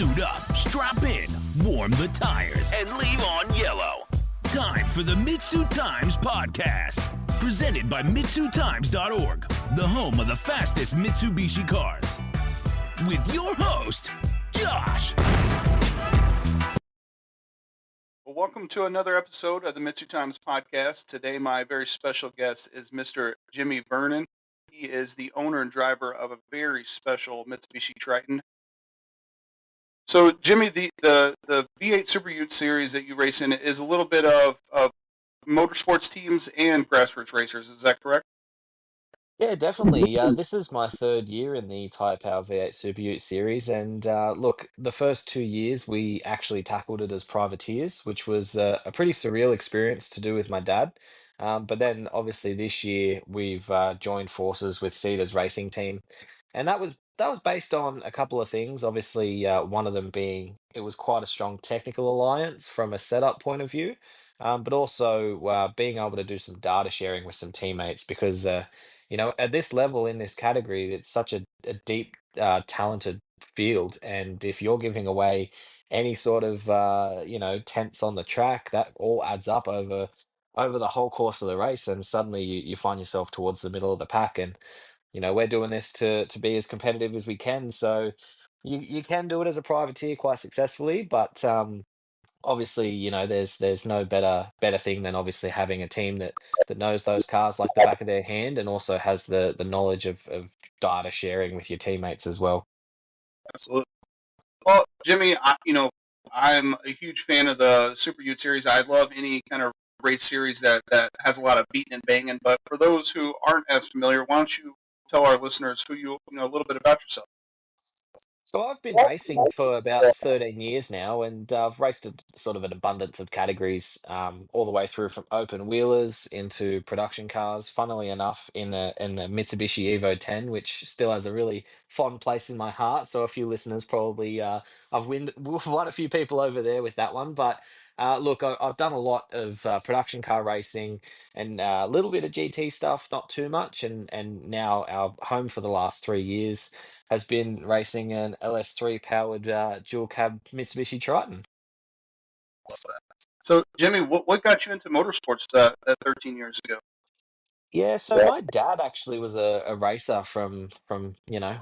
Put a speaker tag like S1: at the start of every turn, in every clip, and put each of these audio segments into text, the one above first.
S1: Suit up, strap in, warm the tires, and leave on yellow. Time for the MitsuTimes podcast, presented by MitsuTimes.org, the home of the fastest Mitsubishi cars. With your host, Josh.
S2: Well, welcome to another episode of the MitsuTimes podcast. Today, my very special guest is Mr. Jimmy Vernon. He is the owner and driver of a very special Mitsubishi Triton. So, Jimmy, the V8 SuperUte series that you race in is a little bit of motorsports teams and grassroots racers. Is that correct?
S3: Yeah, definitely. This is my third year in the Tyre Power V8 Super Ute series, and look, the first 2 years we actually tackled it as privateers, which was a pretty surreal experience to do with my dad. But then, obviously, this year we've joined forces with Cedar's racing team, and that was based on a couple of things. Obviously, one of them being it was quite a strong technical alliance from a setup point of view, but also being able to do some data sharing with some teammates because. At this level in this category, it's such a deep, talented field, and if you're giving away any sort of tenths on the track, that all adds up over the whole course of the race, and suddenly you find yourself towards the middle of the pack. And we're doing this to be as competitive as we can, so you can do it as a privateer quite successfully, but obviously, there's no better thing than obviously having a team that knows those cars like the back of their hand and also has the knowledge of data sharing with your teammates as well.
S2: Absolutely. Well, Jimmy, I'm a huge fan of the Super Ute series. I love any kind of race series that has a lot of beating and banging. But for those who aren't as familiar, why don't you tell our listeners who you know a little bit about yourself?
S3: So I've been racing for about 13 years now, and I've raced sort of an abundance of categories, all the way through from open wheelers into production cars. Funnily enough, in the Mitsubishi Evo 10, which still has a really fond place in my heart. So a few listeners probably I've won a few people over there with that one. But look, I've done a lot of production car racing and a little bit of GT stuff, not too much, and now our home for the last 3 years has been racing an LS3 powered dual cab Mitsubishi Triton.
S2: So, Jimmy, what got you into motorsports 13 years ago?
S3: Yeah, so my dad actually was a racer from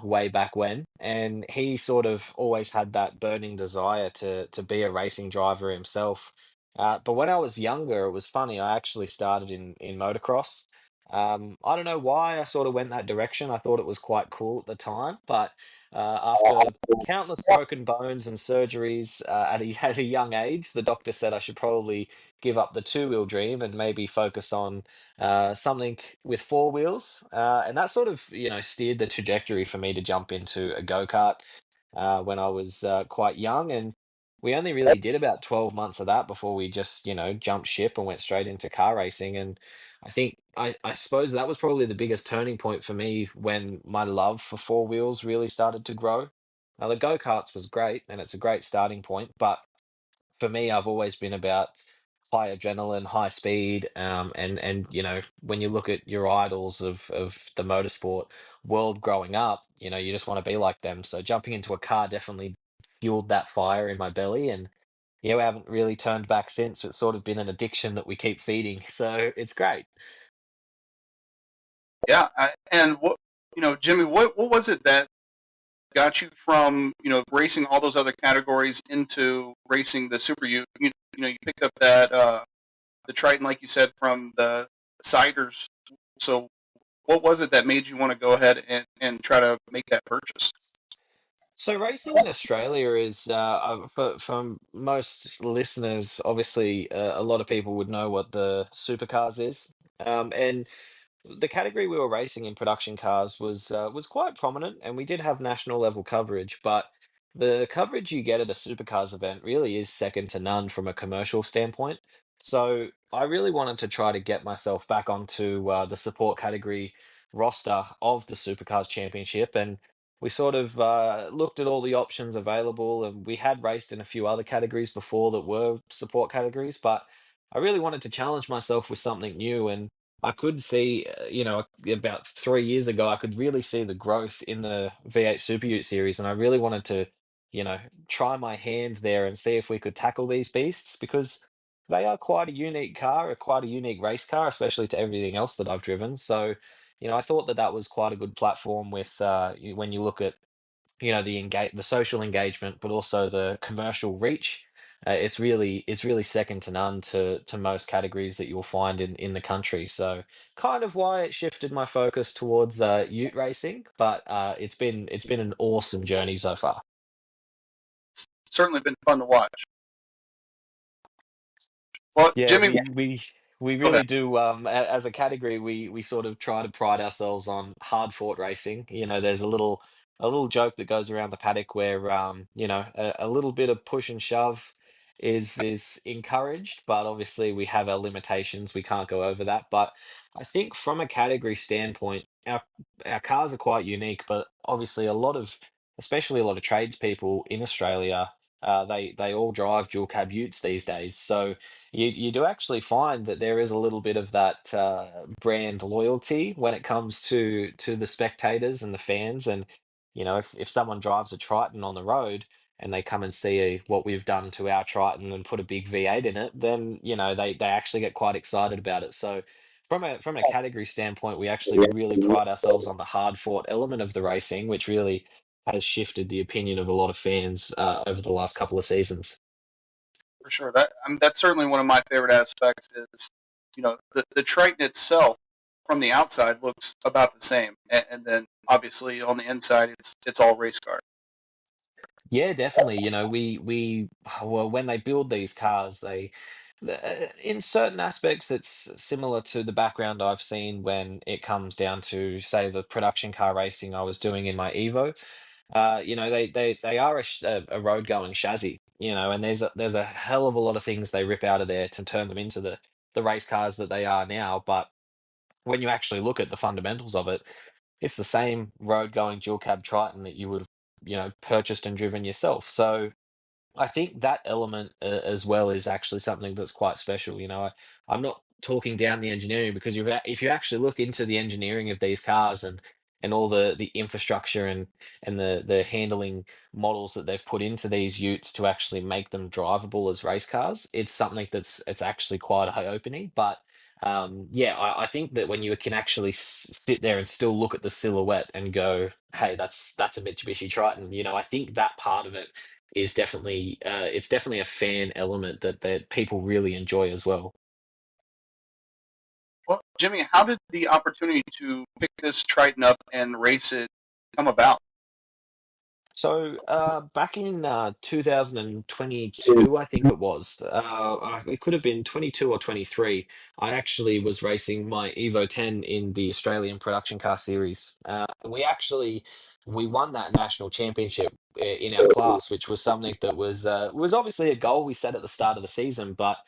S3: way back when, and he sort of always had that burning desire to be a racing driver himself. But when I was younger, it was funny. I actually started in motocross. I don't know why I sort of went that direction. I thought it was quite cool at the time, but after countless broken bones and surgeries at a young age, the doctor said I should probably give up the two-wheel dream and maybe focus on something with four wheels, and that sort of steered the trajectory for me to jump into a go-kart when I was quite young, and we only really did about 12 months of that before we just jumped ship and went straight into car racing. And I think I suppose that was probably the biggest turning point for me when my love for four wheels really started to grow. Now the go-karts was great and it's a great starting point, but for me, I've always been about high adrenaline, high speed, and when you look at your idols of the motorsport world growing up, you just want to be like them. So jumping into a car definitely fueled that fire in my belly, and yeah, we haven't really turned back since. It's sort of been an addiction that we keep feeding, so it's great.
S2: Yeah, and Jimmy, what was it that got you from racing all those other categories into racing the Super U? You picked up that the Triton, like you said, from the Siders. So, what was it that made you want to go ahead and try to make that purchase?
S3: So racing in Australia is, for most listeners, obviously a lot of people would know what the supercars is, and the category we were racing in production cars was quite prominent, and we did have national level coverage. But the coverage you get at a supercars event really is second to none from a commercial standpoint. So I really wanted to try to get myself back onto the support category roster of the Supercars Championship, and we sort of looked at all the options available, and we had raced in a few other categories before that were support categories, but I really wanted to challenge myself with something new, and I could see, about 3 years ago, I could really see the growth in the V8 Super Ute series, and I really wanted to try my hand there and see if we could tackle these beasts because they are quite a unique car, quite a unique race car, especially to everything else that I've driven. So, I thought that that was quite a good platform with when you look at the social engagement, but also the commercial reach. It's really second to none to most categories that you'll find in the country. So kind of why it shifted my focus towards Ute racing, but it's been an awesome journey so far.
S2: It's certainly been fun to watch. Well,
S3: Yeah,
S2: Jimmy,
S3: we
S2: go ahead.
S3: really do. As a category, we sort of try to pride ourselves on hard fought racing. There's a little joke that goes around the paddock where a little bit of push and shove is encouraged, but obviously we have our limitations. We can't go over that. But I think from a category standpoint, our cars are quite unique, but obviously especially a lot of tradespeople in Australia, they all drive dual cab utes these days. So you do actually find that there is a little bit of that brand loyalty when it comes to the spectators and the fans. And if someone drives a Triton on the road and they come and see what we've done to our Triton and put a big V8 in it, then they actually get quite excited about it. So from a category standpoint, we actually really pride ourselves on the hard fought element of the racing, which really has shifted the opinion of a lot of fans over the last couple of seasons.
S2: For sure. That's certainly one of my favorite aspects is, the Triton itself from the outside looks about the same, and then obviously on the inside it's all race car.
S3: Yeah, definitely. Well, when they build these cars, in certain aspects, it's similar to the background I've seen when it comes down to, say, the production car racing I was doing in my Evo. They are a road going chassis, and there's a hell of a lot of things they rip out of there to turn them into the race cars that they are now. But when you actually look at the fundamentals of it, it's the same road going dual cab Triton that you would have, purchased and driven yourself. So I think that element as well is actually something that's quite special. I'm not talking down the engineering because if you actually look into the engineering of these cars and all the infrastructure and the handling models that they've put into these utes to actually make them drivable as race cars, it's something it's actually quite eye-opening. But yeah, I think that when you can actually sit there and still look at the silhouette and go, "Hey, that's a Mitsubishi Triton," I think that part of it is definitely a fan element that people really enjoy as well.
S2: Well, Jimmy, how did the opportunity to pick this Triton up and race it come about?
S3: So back in 2022, I think it was, it could have been 22 or 23. I actually was racing my Evo 10 in the Australian Production Car Series. We won that national championship in our class, which was something that was obviously a goal we set at the start of the season, but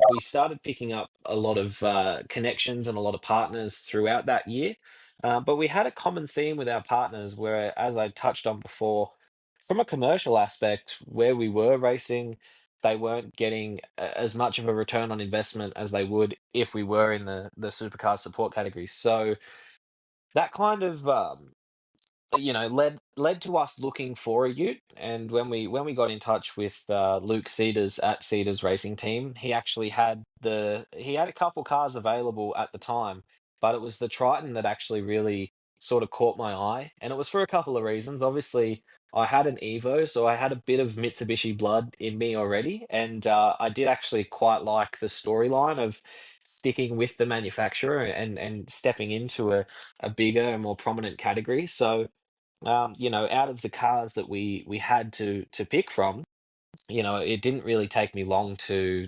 S3: we started picking up a lot of connections and a lot of partners throughout that year. But we had a common theme with our partners where, as I touched on before, from a commercial aspect, where we were racing, they weren't getting as much of a return on investment as they would if we were in the supercar support category. So that kind of led to us looking for a ute. And when we got in touch with Luke Cedars at Cedars Racing Team, he had a couple cars available at the time, but it was the Triton that actually really sort of caught my eye, and it was for a couple of reasons. Obviously, I had an Evo, so I had a bit of Mitsubishi blood in me already, and I did actually quite like the storyline of sticking with the manufacturer and stepping into a bigger and more prominent category. So out of the cars that we had to pick from, it didn't really take me long to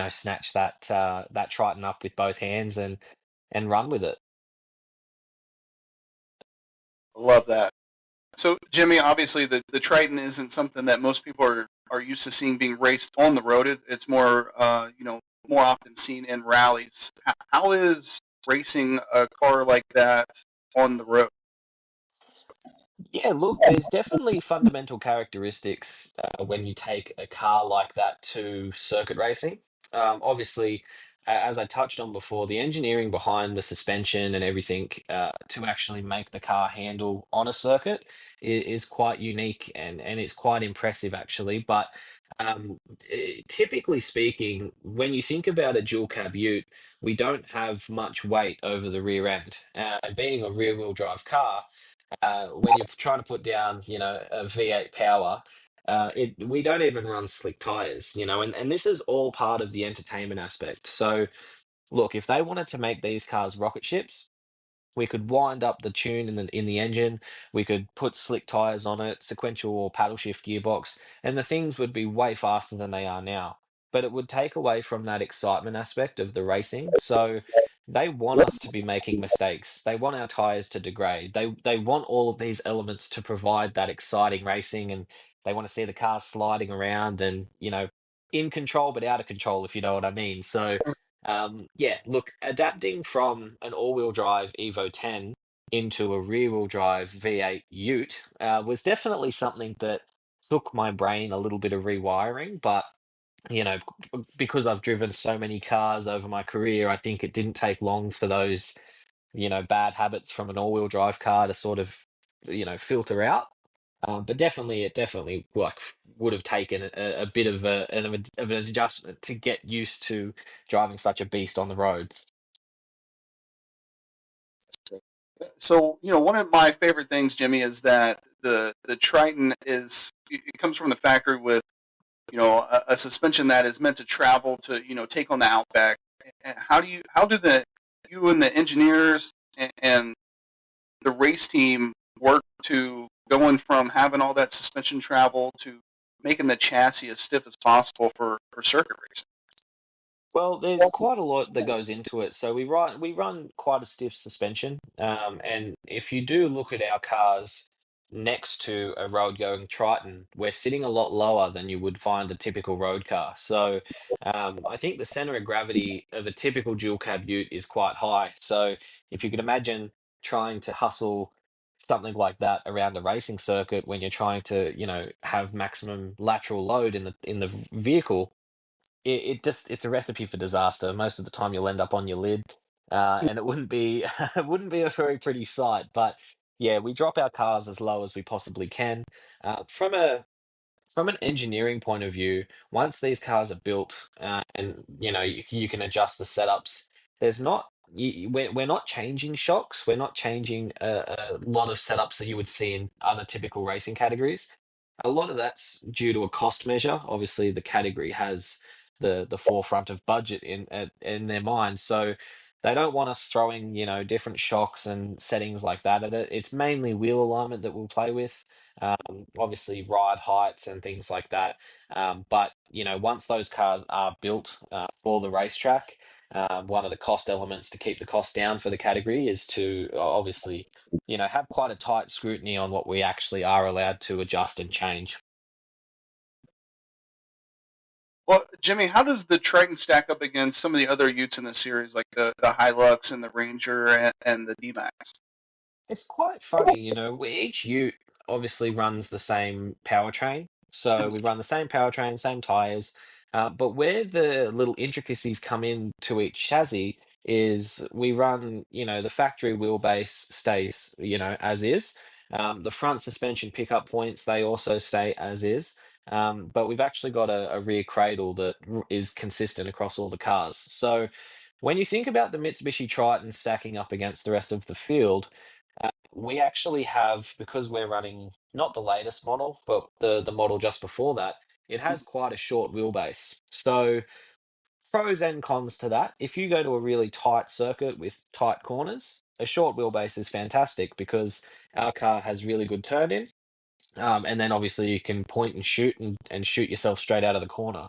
S3: snatch that Triton up with both hands and run with it.
S2: Love that. So, Jimmy, obviously the Triton isn't something that most people are used to seeing being raced on the road. It's more, more often seen in rallies. How is racing a car like that on the road?
S3: Yeah, look, there's definitely fundamental characteristics when you take a car like that to circuit racing. Obviously, as I touched on before, the engineering behind the suspension and everything to actually make the car handle on a circuit is quite unique and it's quite impressive actually. But typically speaking, when you think about a dual cab ute, we don't have much weight over the rear end. And being a rear wheel drive car, when you're trying to put down, a V8 power, we don't even run slick tires, and this is all part of the entertainment aspect. So, look, if they wanted to make these cars rocket ships, we could wind up the tune in the engine. We could put slick tires on it, sequential or paddle shift gearbox, and the things would be way faster than they are now. But it would take away from that excitement aspect of the racing. So they want us to be making mistakes. They want our tires to degrade. They want all of these elements to provide that exciting racing, and they want to see the cars sliding around and in control but out of control, if you know what I mean. So yeah, look, adapting from an all-wheel drive Evo 10 into a rear-wheel drive V8 Ute was definitely something that took my brain a little bit of rewiring, but you know, because I've driven so many cars over my career, I think it didn't take long for those, bad habits from an all-wheel drive car to sort of, filter out. But definitely, it definitely like would have taken a bit of an adjustment to get used to driving such a beast on the road.
S2: So, one of my favorite things, Jimmy, is that the Triton it comes from the factory with a suspension that is meant to travel to take on the outback. And how do you and the engineers and the race team work to going from having all that suspension travel to making the chassis as stiff as possible for circuit racing?
S3: Well, there's quite a lot that goes into it. So we run quite a stiff suspension, and if you do look at our cars next to a road going Triton, we're sitting a lot lower than you would find a typical road car. So I think the center of gravity of a typical dual cab Ute is quite high. So if you could imagine trying to hustle something like that around a racing circuit when you're trying to, have maximum lateral load in the vehicle, it's a recipe for disaster. Most of the time, you'll end up on your lid, and it wouldn't be it wouldn't be a very pretty sight. But yeah, we drop our cars as low as we possibly can. From an engineering point of view, once these cars are built, and you can adjust the setups, there's not we're not changing shocks. We're not changing a lot of setups that you would see in other typical racing categories. A lot of that's due to a cost measure. Obviously, the category has the forefront of budget in their minds, so they don't want us throwing different shocks and settings like that at it. It's mainly wheel alignment that we'll play with, obviously ride heights and things like that. But once those cars are built for the racetrack, one of the cost elements to keep the cost down for the category is to obviously, have quite a tight scrutiny on what we actually are allowed to adjust and change.
S2: Well, Jimmy, how does the Triton stack up against some of the other Utes in the series, like the Hilux and the Ranger and the D-Max?
S3: It's quite funny, each ute obviously runs the same powertrain. So we run the same powertrain, same tires. But where the little intricacies come in to each chassis is we run, the factory wheelbase stays, as is. The front suspension pickup points, they also stay as is. But we've actually got a rear cradle that is consistent across all the cars. So when you think about the Mitsubishi Triton stacking up against the rest of the field, we actually have, because we're running not the latest model, but the model just before that, it has quite a short wheelbase. So pros and cons to that. If you go to a really tight circuit with tight corners, a short wheelbase is fantastic because our car has really good turn in. And then obviously you can point and shoot and shoot yourself straight out of the corner.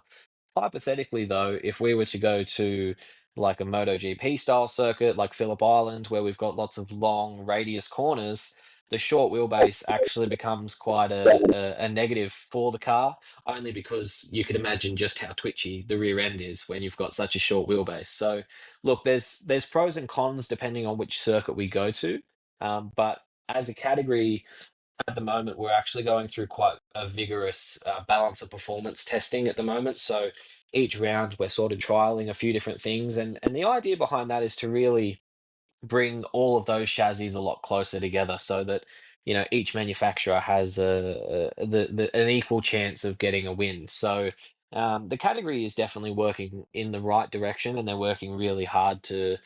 S3: Hypothetically, though, if we were to go to like a MotoGP style circuit like Phillip Island, where we've got lots of long radius corners, the short wheelbase actually becomes quite a negative for the car, only because you could imagine just how twitchy the rear end is when you've got such a short wheelbase. So, look, there's pros and cons depending on which circuit we go to, but as a category, At the moment, we're actually going through quite a vigorous balance of performance testing at the moment. So each round, we're sort of trialing a few different things, and the idea behind that is to really bring all of those chassis a lot closer together so that each manufacturer has an equal chance of getting a win. So the category is definitely working in the right direction, and they're working really hard to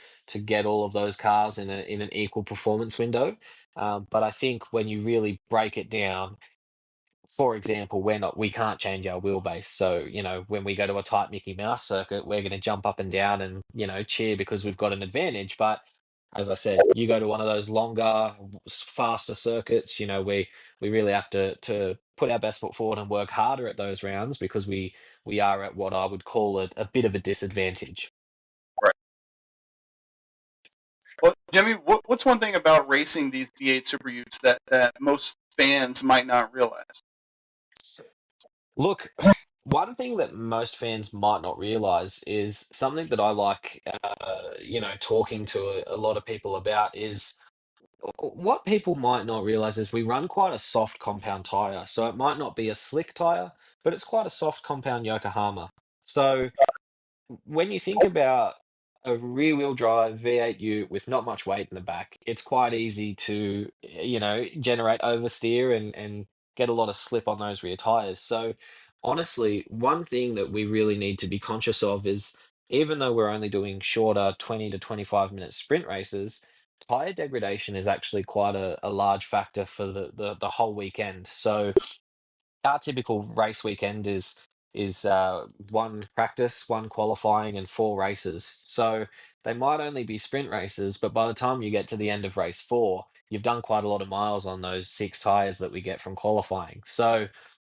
S3: get all of those cars in an equal performance window. But I think when you really break it down, for example, we can't change our wheelbase. So, when we go to a tight Mickey Mouse circuit, we're going to jump up and down and, cheer because we've got an advantage. But as I said, you go to one of those longer, faster circuits, we really have to put our best foot forward and work harder at those rounds because we are at what I would call a bit of a disadvantage.
S2: Right. Well, Jimmy, what's one thing about racing these V8 Super Utes that most fans might not realize?
S3: Look, one thing that most fans might not realize is something that I like, talking to a lot of people about is what people might not realize is we run quite a soft compound tire. So it might not be a slick tire, but it's quite a soft compound Yokohama. So when you think about a rear-wheel drive V8 Ute with not much weight in the back, it's quite easy to, generate oversteer and get a lot of slip on those rear tires. So honestly, one thing that we really need to be conscious of is even though we're only doing shorter 20 to 25-minute sprint races, tire degradation is actually quite a large factor for the whole weekend. So our typical race weekend is one practice, one qualifying, and four races. So they might only be sprint races, but by the time you get to the end of race four, you've done quite a lot of miles on those six tires that we get from qualifying. So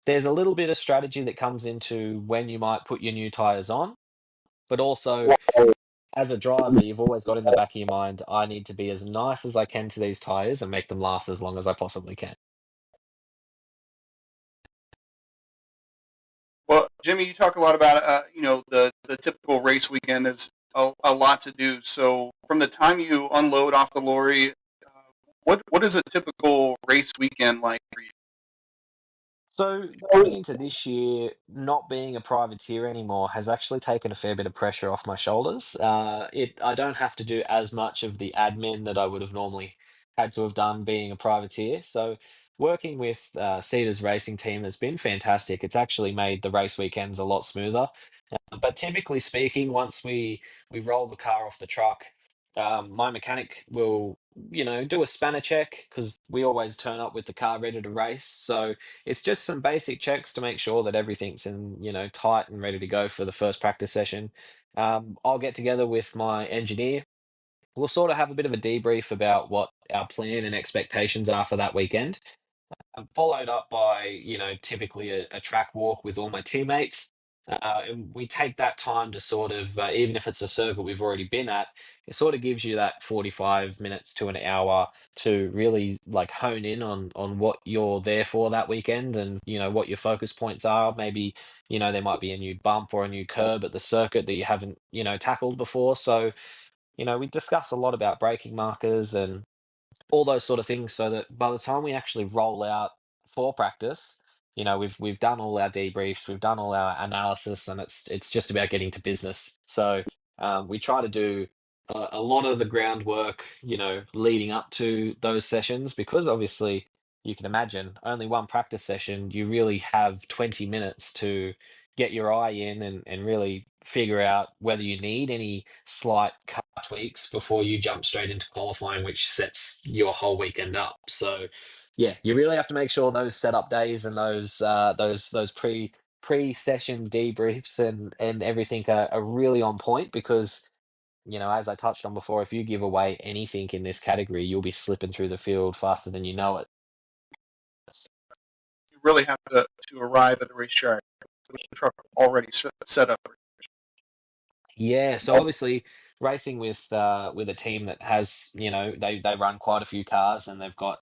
S3: there's a little bit of strategy that comes into when you might put your new tires on, but also as a driver, you've always got in the back of your mind, I need to be as nice as I can to these tires and make them last as long as I possibly can.
S2: Well, Jimmy, you talk a lot about the typical race weekend. There's a lot to do. So from the time you unload off the lorry, what is a typical race weekend like for you?
S3: So coming into this year, not being a privateer anymore has actually taken a fair bit of pressure off my shoulders. I don't have to do as much of the admin that I would have normally had to have done being a privateer. So working with Cedar's racing team has been fantastic. It's actually made the race weekends a lot smoother. But typically speaking, once we roll the car off the truck, my mechanic will, do a spanner check because we always turn up with the car ready to race. So it's just some basic checks to make sure that everything's in, tight and ready to go for the first practice session. I'll get together with my engineer. We'll sort of have a bit of a debrief about what our plan and expectations are for that weekend, followed up by, typically a track walk with all my teammates. And we take that time to sort of, even if it's a circuit we've already been at, it sort of gives you that 45 minutes to an hour to really like hone in on what you're there for that weekend and, what your focus points are. Maybe, there might be a new bump or a new curb at the circuit that you haven't, tackled before. So, we discuss a lot about braking markers and all those sort of things so that by the time we actually roll out for practice, we've done all our debriefs, we've done all our analysis, and it's just about getting to business. So we try to do a lot of the groundwork, leading up to those sessions because obviously you can imagine only one practice session, you really have 20 minutes to get your eye in and really figure out whether you need any slight car tweaks before you jump straight into qualifying, which sets your whole weekend up. So, yeah, you really have to make sure those setup days and those pre-session debriefs and everything are really on point because as I touched on before, if you give away anything in this category, you'll be slipping through the field faster than you know it.
S2: You really have to arrive at the racetrack with the truck already set up.
S3: Yeah, so obviously racing with a team that has, they run quite a few cars and they've got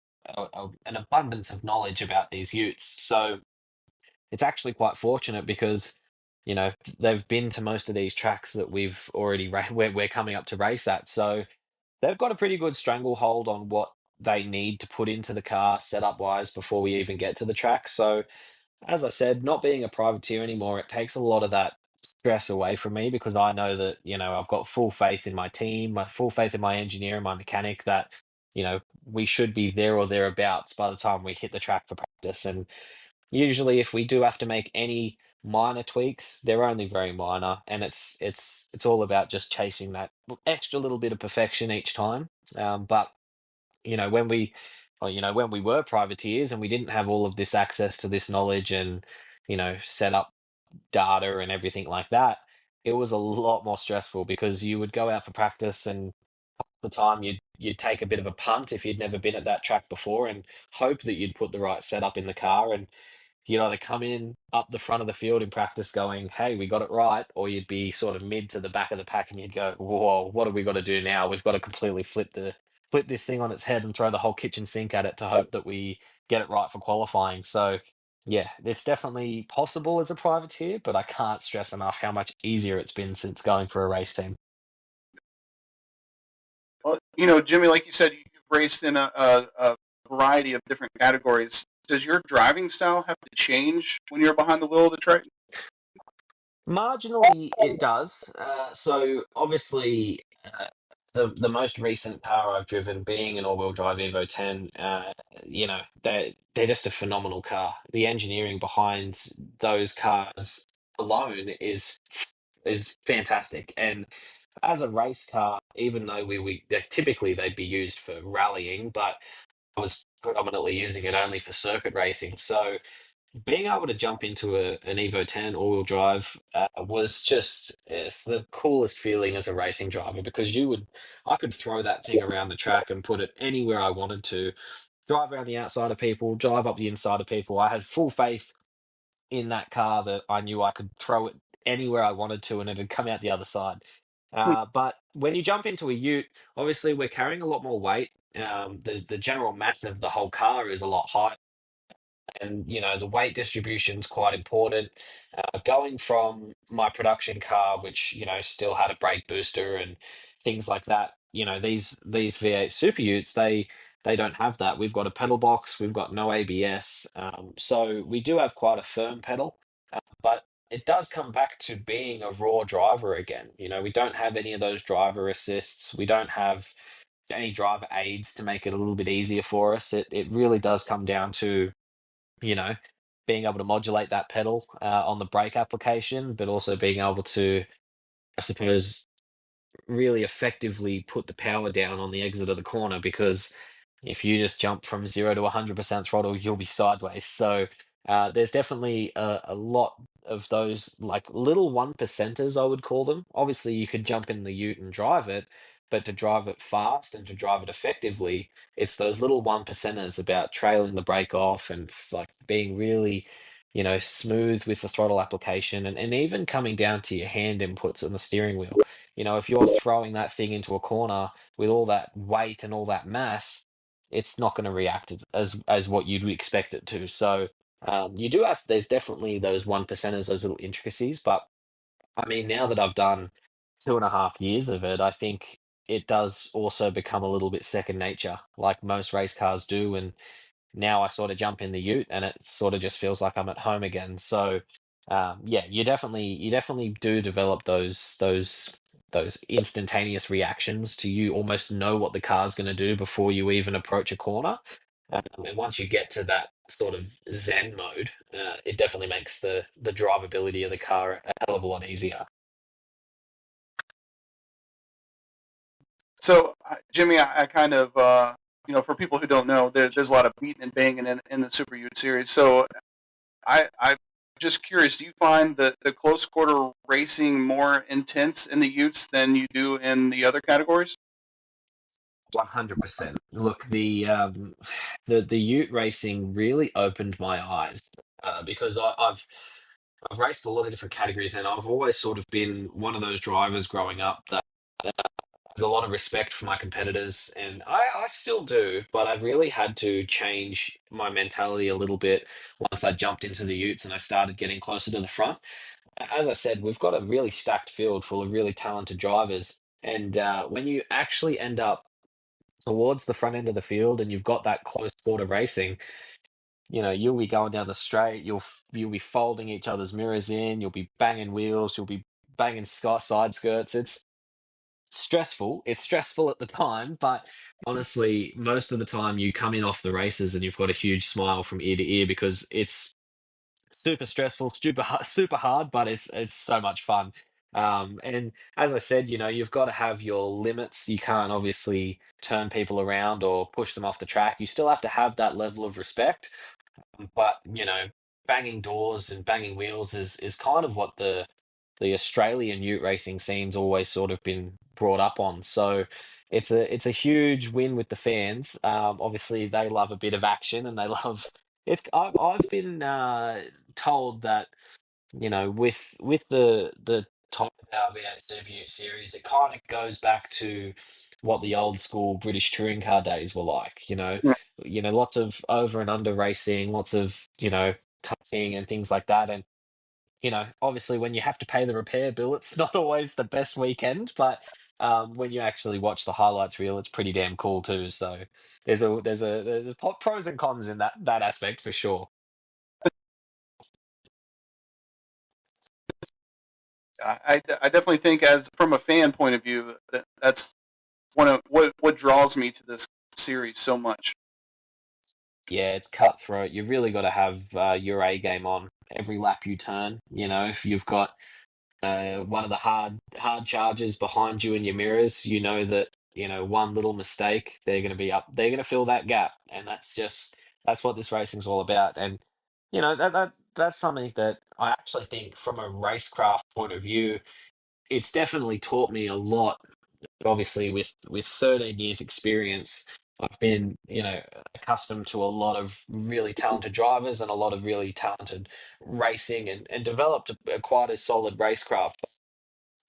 S3: an abundance of knowledge about these utes. So it's actually quite fortunate because, they've been to most of these tracks that we've already we're coming up to race at. So they've got a pretty good stranglehold on what they need to put into the car setup wise before we even get to the track. So as I said, not being a privateer anymore, it takes a lot of that stress away from me because I know that, I've got full faith in my team, my full faith in my engineer and my mechanic that, we should be there or thereabouts by the time we hit the track for practice. And usually if we do have to make any minor tweaks, they're only very minor, and it's all about just chasing that extra little bit of perfection each time. But you know, when we, when we were privateers and we didn't have all of this access to this knowledge and, set up data and everything like that, it was a lot more stressful because you would go out for practice and the time you'd take a bit of a punt if you'd never been at that track before and hope that you'd put the right setup in the car, and you'd either come in up the front of the field in practice going, hey, we got it right, or you'd be sort of mid to the back of the pack and you'd go, whoa, what have we got to do now? We've got to completely flip this thing on its head and throw the whole kitchen sink at it to hope that we get it right for qualifying. So yeah, it's definitely possible as a privateer, but I can't stress enough how much easier it's been since going for a race team.
S2: Well, Jimmy, like you said, you've raced in a variety of different categories. Does your driving style have to change when you're behind the wheel of the Triton?
S3: Marginally, it does. So obviously, the most recent car I've driven, being an all-wheel drive Evo 10, they're just a phenomenal car. The engineering behind those cars alone is fantastic. And as a race car, even though typically they'd be used for rallying, but I was predominantly using it only for circuit racing. So being able to jump into an Evo 10 all-wheel drive was just it's the coolest feeling as a racing driver because I could throw that thing around the track and put it anywhere I wanted to, drive around the outside of people, drive up the inside of people. I had full faith in that car that I knew I could throw it anywhere I wanted to and it'd come out the other side. But when you jump into a Ute, obviously we're carrying a lot more weight. The general mass of the whole car is a lot higher, and the weight distribution is quite important. Going from my production car, which still had a brake booster and things like that, these V8 Super Utes, they don't have that. We've got a pedal box, we've got no ABS, so we do have quite a firm pedal, but it does come back to being a raw driver again. We don't have any of those driver assists. We don't have any driver aids to make it a little bit easier for us. It really does come down to you know, being able to modulate that pedal on the brake application, but also being able to, I suppose, really effectively put the power down on the exit of the corner because if you just jump from 0 to 100% throttle, you'll be sideways. So there's definitely a lot of those like little one percenters, I would call them. Obviously, you could jump in the Ute and drive it, but to drive it fast and to drive it effectively, it's those little one percenters about trailing the brake off and like being really, smooth with the throttle application and even coming down to your hand inputs on the steering wheel. If you're throwing that thing into a corner with all that weight and all that mass, it's not going to react as what you'd expect it to. So there's definitely those one percenters, those little intricacies. But I mean, now that I've done 2.5 years of it, I think it does also become a little bit second nature, like most race cars do. And now I sort of jump in the Ute and it sort of just feels like I'm at home again. So yeah, you definitely do develop those instantaneous reactions to you almost know what the car's going to do before you even approach a corner. And once you get to that sort of Zen mode, it definitely makes the drivability of the car a hell of a lot easier.
S2: So, Jimmy, I kind of, for people who don't know, there's a lot of beating and banging in the SuperUte series. So, I'm just curious, do you find the close quarter racing more intense in the Utes than you do in the other categories?
S3: 100%. Look, the Ute racing really opened my eyes because I've raced a lot of different categories, and I've always sort of been one of those drivers growing up that has a lot of respect for my competitors, and I still do, but I've really had to change my mentality a little bit once I jumped into the Utes and I started getting closer to the front. As I said, we've got a really stacked field full of really talented drivers, and when you actually end up towards the front end of the field and you've got that close quarter racing, you'll be going down the straight, you'll be folding each other's mirrors in, you'll be banging wheels, you'll be banging side skirts. It's stressful. It's stressful at the time, but honestly, most of the time you come in off the races and you've got a huge smile from ear to ear because it's super stressful, super hard, but it's so much fun. And as I said, you've got to have your limits. You can't obviously turn people around or push them off the track. You still have to have that level of respect. But banging doors and banging wheels is kind of what the Australian ute racing scene's always sort of been brought up on. So it's a huge win with the fans. Obviously, they love a bit of action and they love it's. I've been told that with the top of our V8 SuperUte series, it kind of goes back to what the old school British touring car days were like. Lots of over and under racing, lots of touching and things like that. And obviously, when you have to pay the repair bill, it's not always the best weekend. But when you actually watch the highlights reel, it's pretty damn cool too. So there's pros and cons in that aspect for sure.
S2: I definitely think, as from a fan point of view, that's one of what draws me to this series so much.
S3: Yeah, it's cutthroat. You've really got to have your A game on every lap you turn. If you've got one of the hard charges behind you in your mirrors, you know that one little mistake, they're going to be up. They're going to fill that gap, and that's what this racing's all about. And that's something that I actually think, from a racecraft point of view, it's definitely taught me a lot. Obviously, with 13 years experience, I've been accustomed to a lot of really talented drivers and a lot of really talented racing, and developed quite a solid racecraft.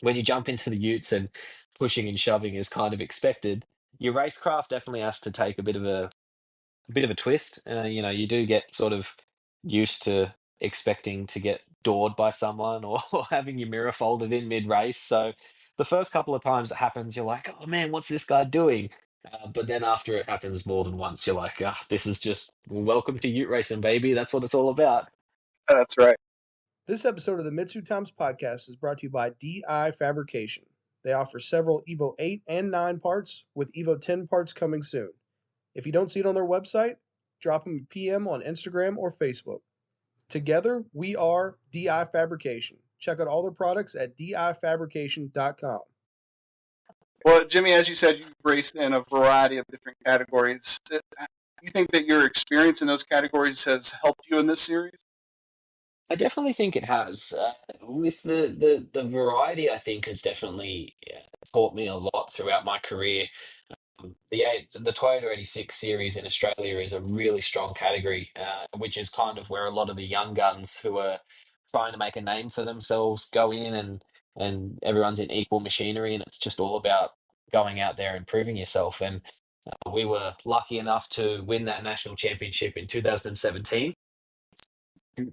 S3: When you jump into the utes and pushing and shoving is kind of expected, your racecraft definitely has to take a bit of a twist. You do get sort of used to expecting to get doored by someone, or, or having your mirror folded in mid-race. So the first couple of times it happens, you're like, oh man, what's this guy doing? But then after it happens more than once, you're like, this is just welcome to Ute racing, baby. That's what it's all about.
S2: That's right.
S4: This episode of the MitsuTimes podcast is brought to you by DI Fabrication. They offer several Evo 8 and 9 parts, with Evo 10 parts coming soon. If you don't see it on their website, drop them a PM on Instagram or Facebook. Together, we are DI Fabrication. Check out all their products at difabrication.com.
S2: Well, Jimmy, as you said, you've raced in a variety of different categories. Do you think that your experience in those categories has helped you in this series?
S3: I definitely think it has. With the variety, I think has definitely taught me a lot throughout my career. The Toyota 86 series in Australia is a really strong category, which is kind of where a lot of the young guns who are trying to make a name for themselves go in, and everyone's in equal machinery, and it's just all about going out there and proving yourself. And we were lucky enough to win that national championship in 2017.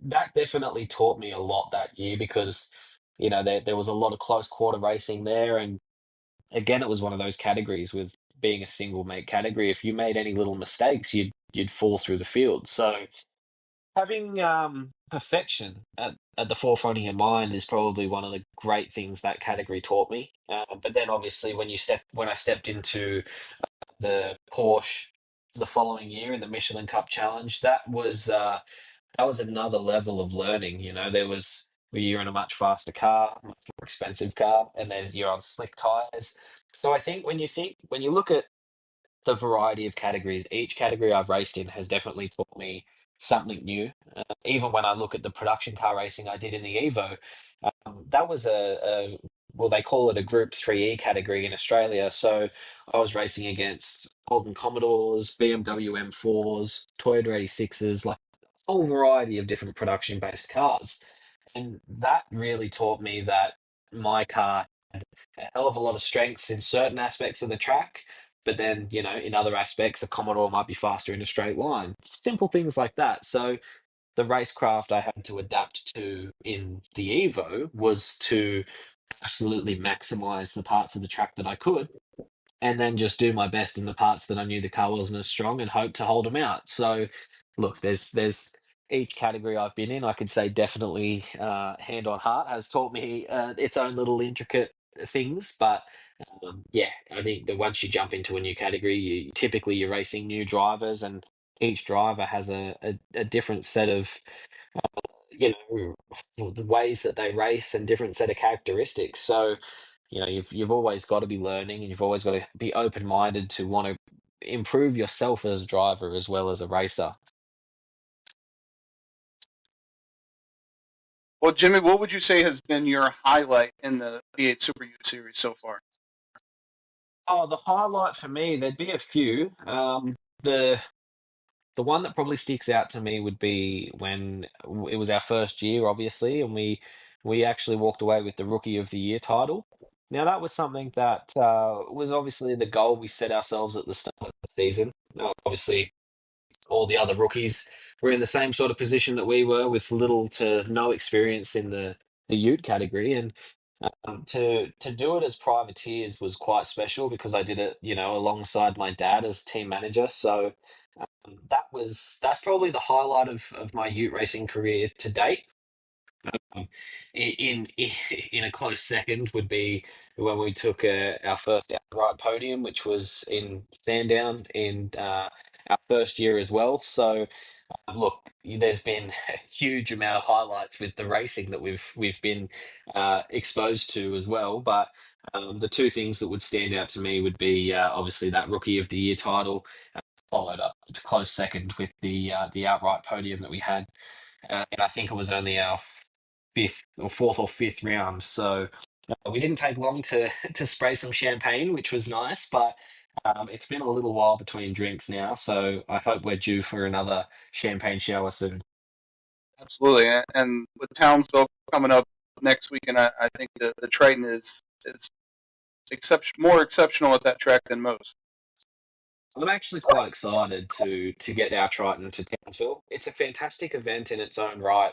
S3: That definitely taught me a lot that year because there was a lot of close quarter racing there, and again, it was one of those categories with being a single make category. If you made any little mistakes, you'd fall through the field. So having perfection at the forefront of your mind is probably one of the great things that category taught me. But then obviously when I stepped into the Porsche the following year in the Michelin Cup Challenge, that was another level of learning. You're in a much faster car, much more expensive car, and you're on slick tires. So I think when you look at the variety of categories, each category I've raced in has definitely taught me something new. Even when I look at the production car racing I did in the Evo, that was well, they call it a Group 3E category in Australia. So I was racing against Holden Commodores, BMW M4s, Toyota 86s, like a whole variety of different production-based cars. And that really taught me that my car had a hell of a lot of strengths in certain aspects of the track, but then, in other aspects, a Commodore might be faster in a straight line. Simple things like that. So the racecraft I had to adapt to in the Evo was to absolutely maximize the parts of the track that I could, and then just do my best in the parts that I knew the car wasn't as strong and hope to hold them out. So, look, there's each category I've been in, I could say definitely hand on heart has taught me its own little intricate things. But yeah, I think that once you jump into a new category, typically you're racing new drivers, and each driver has a different set of the ways that they race and different set of characteristics. So, you've always got to be learning, and you've always got to be open minded to want to improve yourself as a driver as well as a racer.
S2: Well, Jimmy, what would you say has been your highlight in the V8 SuperUte series so far?
S3: Oh, the highlight for me, there'd be a few. The the one that probably sticks out to me would be when it was our first year, obviously, and we actually walked away with the Rookie of the Year title. Now that was something that was obviously the goal we set ourselves at the start of the season. Obviously, all the other rookies were in the same sort of position that we were, with little to no experience in the Ute category, and to do it as privateers was quite special because I did it, alongside my dad as team manager. So that's probably the highlight of my Ute racing career to date. Um, in a close second would be when we took our first outright podium, which was in Sandown in our first year as well. So look, there's been a huge amount of highlights with the racing that we've been exposed to as well. But the two things that would stand out to me would be obviously that Rookie of the Year title, followed up to close second with the outright podium that we had, and I think it was only our fifth or fourth or fifth round. So we didn't take long to to spray some champagne, which was nice, but. It's been a little while between drinks now, so I hope we're due for another champagne shower soon.
S2: Absolutely, and with Townsville coming up next week, and I think the Triton is more exceptional at that track than most.
S3: I'm actually quite excited to get our Triton to Townsville. It's a fantastic event in its own right.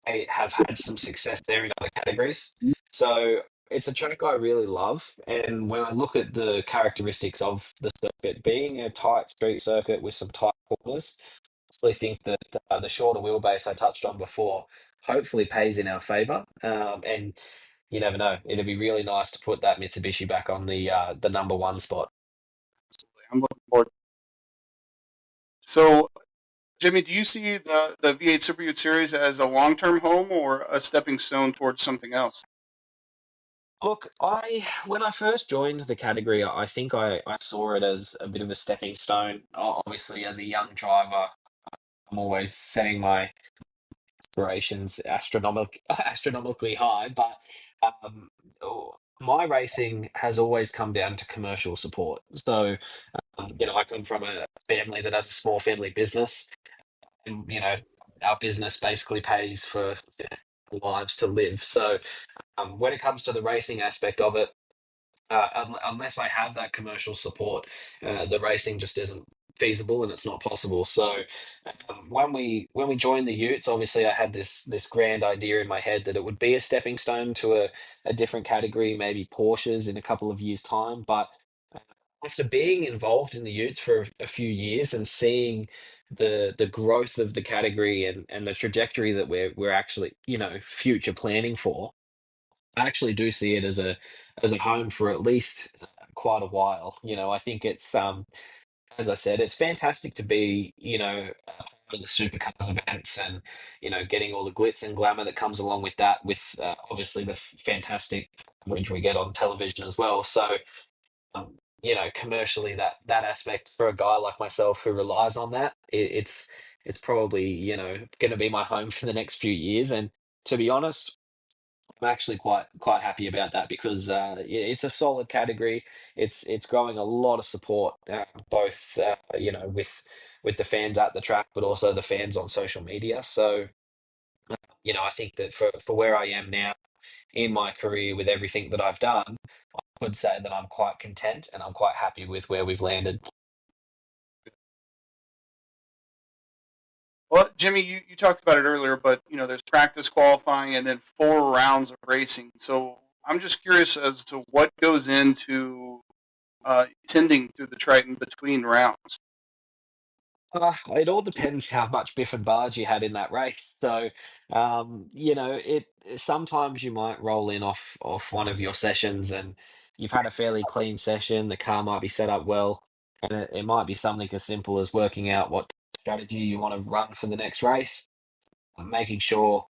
S3: I have had some success there in other categories. So it's a track I really love. And when I look at the characteristics of the circuit, being a tight street circuit with some tight corners, I actually think that the shorter wheelbase I touched on before hopefully pays in our favour. And you never know. It'd be really nice to put that Mitsubishi back on the number one spot.
S2: Absolutely, I'm looking forward. So, Jimmy, do you see the V8 SuperUte series as a long term home or a stepping stone towards something else?
S3: Look, I when I first joined the category, I think I saw it as a bit of a stepping stone. Obviously, as a young driver, I'm always setting my aspirations astronomically high, but um, my racing has always come down to commercial support. So, I come from a family that has a small family business, and our business basically pays for lives to live. So, when it comes to the racing aspect of it, unless I have that commercial support, the racing just isn't feasible and it's not possible. So when we joined the Utes, obviously I had this grand idea in my head that it would be a stepping stone to a different category, maybe Porsches in a couple of years' time. But after being involved in the Utes for a few years and seeing the growth of the category and the trajectory that we're actually future planning for, I actually do see it as a home for at least quite a while. I think it's as I said, it's fantastic to be a part of the supercars events, and getting all the glitz and glamour that comes along with that. With obviously the fantastic coverage we get on television as well. So commercially, that aspect for a guy like myself who relies on that, it's probably going to be my home for the next few years. And to be honest, I'm actually quite happy about that because yeah, it's a solid category. It's growing a lot of support, both with the fans at the track, but also the fans on social media. So I think that for where I am now in my career with everything that I've done, I could say that I'm quite content and I'm quite happy with where we've landed.
S2: Well, Jimmy, you talked about it earlier, but there's practice qualifying and then 4 rounds of racing. So I'm just curious as to what goes into tending through the Triton between rounds?
S3: It all depends how much biff and barge you had in that race. So, it sometimes you might roll in off one of your sessions, and you've had a fairly clean session. The car might be set up well, and it might be something as simple as working out what strategy you want to run for the next race, making sure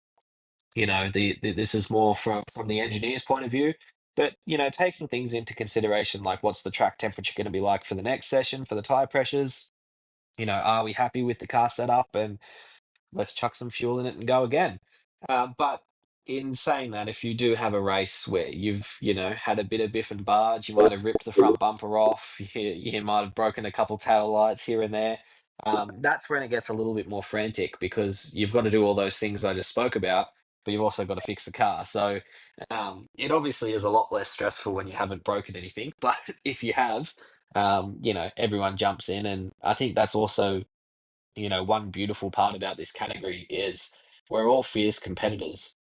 S3: this is more from the engineer's point of view. But taking things into consideration, like what's the track temperature going to be like for the next session, for the tire pressures, are we happy with the car setup, and let's chuck some fuel in it and go again. But in saying that, if you do have a race where you've, had a bit of biff and barge, you might have ripped the front bumper off, you might have broken a couple tail lights here and there. That's when it gets a little bit more frantic, because you've got to do all those things I just spoke about, but you've also got to fix the car. So it obviously is a lot less stressful when you haven't broken anything. But if you have, everyone jumps in. And I think that's also one beautiful part about this category is we're all fierce competitors.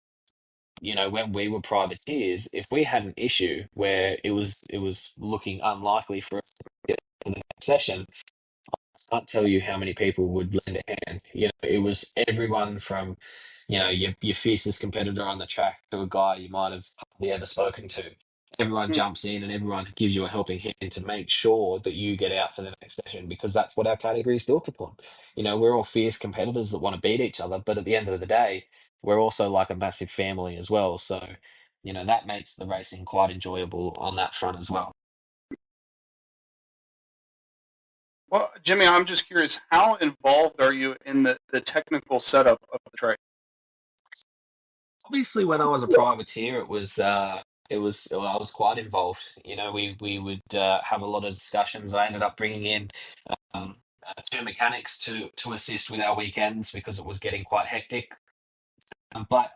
S3: When we were privateers, if we had an issue where it was looking unlikely for us to get to the next session, can't tell you how many people would lend a hand. It was everyone from, your fiercest competitor on the track to a guy you might have hardly ever spoken to. Everyone
S2: Hmm.
S3: jumps in and everyone gives you a helping hand to make sure that you get out for the next session, because that's what our category is built upon. We're all fierce competitors that want to beat each other, but at the end of the day, we're also like a massive family as well. So, that makes the racing quite enjoyable on that front as well.
S2: Well, Jimmy, I'm just curious, how involved are you in the technical setup of the Triton?
S3: Obviously, when I was a privateer, well, I was quite involved. We would have a lot of discussions. I ended up bringing in two mechanics to assist with our weekends because it was getting quite hectic. But